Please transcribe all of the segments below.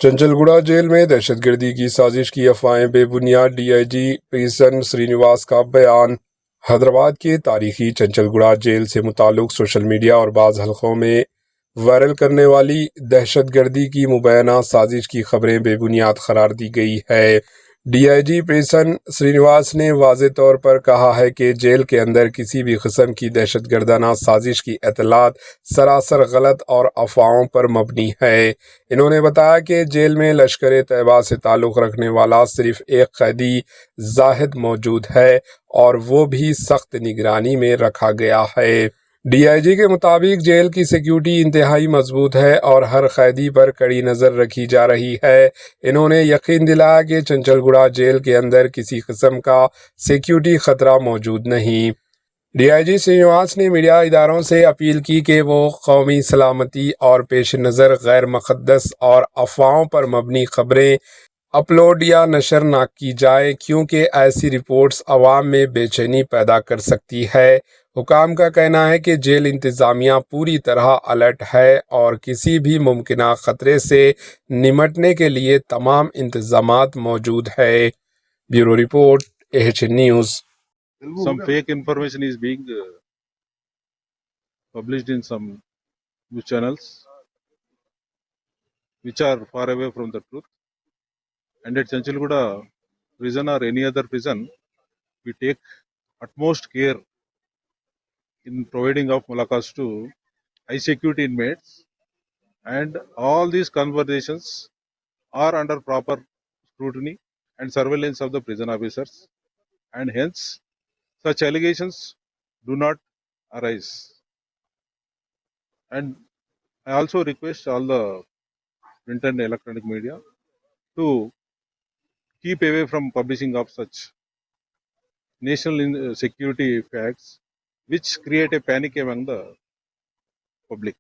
چنچل Guda jail میں دہشت گردی کی سازش کی افواہیں بے بنیاد، ڈی آئی جی پیسن سرینیواس کا بیان۔ حیدرآباد کے تاریخی چنچل گوڑہ جیل سے متعلق سوشل میڈیا اور بعض حلقوں میں وائرل کرنے والی دہشت گردی کی مبینہ سازش کی خبریں بے بنیاد قرار دی گئی ہے۔ ڈی آئی جی پیسن سرینیواس نے واضح طور پر کہا ہے کہ جیل کے اندر کسی بھی قسم کی دہشت گردانہ سازش کی اطلاعات سراسر غلط اور افواہوں پر مبنی ہے۔ انہوں نے بتایا کہ جیل میں لشکر طیبہ سے تعلق رکھنے والا صرف ایک قیدی زاہد موجود ہے اور وہ بھی سخت نگرانی میں رکھا گیا ہے۔ ڈی آئی جی کے مطابق جیل کی سیکیورٹی انتہائی مضبوط ہے اور ہر قیدی پر کڑی نظر رکھی جا رہی ہے۔ انہوں نے یقین دلایا کہ چنچل گوڑہ جیل کے اندر کسی قسم کا سیکیورٹی خطرہ موجود نہیں۔ ڈی آئی جی سرینیواس نے میڈیا اداروں سے اپیل کی کہ وہ قومی سلامتی اور پیش نظر غیر مقدس اور افواہوں پر مبنی خبریں اپلوڈ یا نشر نہ کی جائیں، کیونکہ ایسی رپورٹس عوام میں بے چینی پیدا کر سکتی ہے۔ حکام کا کہنا ہے کہ جیل انتظامیہ پوری طرح الرٹ ہے اور کسی بھی ممکنہ خطرے سے نمٹنے کے لیے تمام انتظامات موجود ہے۔ Bureau report, AHN news. Some fake information is being published in some news channels which are far away from the truth. And at Chanchalguda prison or any other prison, we take utmost care in providing of mulaqas to high security inmates, and all these conversations are under proper scrutiny and surveillance of the prison officers, and hence such allegations do not arise. And I also request all the print and electronic media to keep away from publishing of such national security facts which create a panic among the public.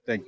Thank you.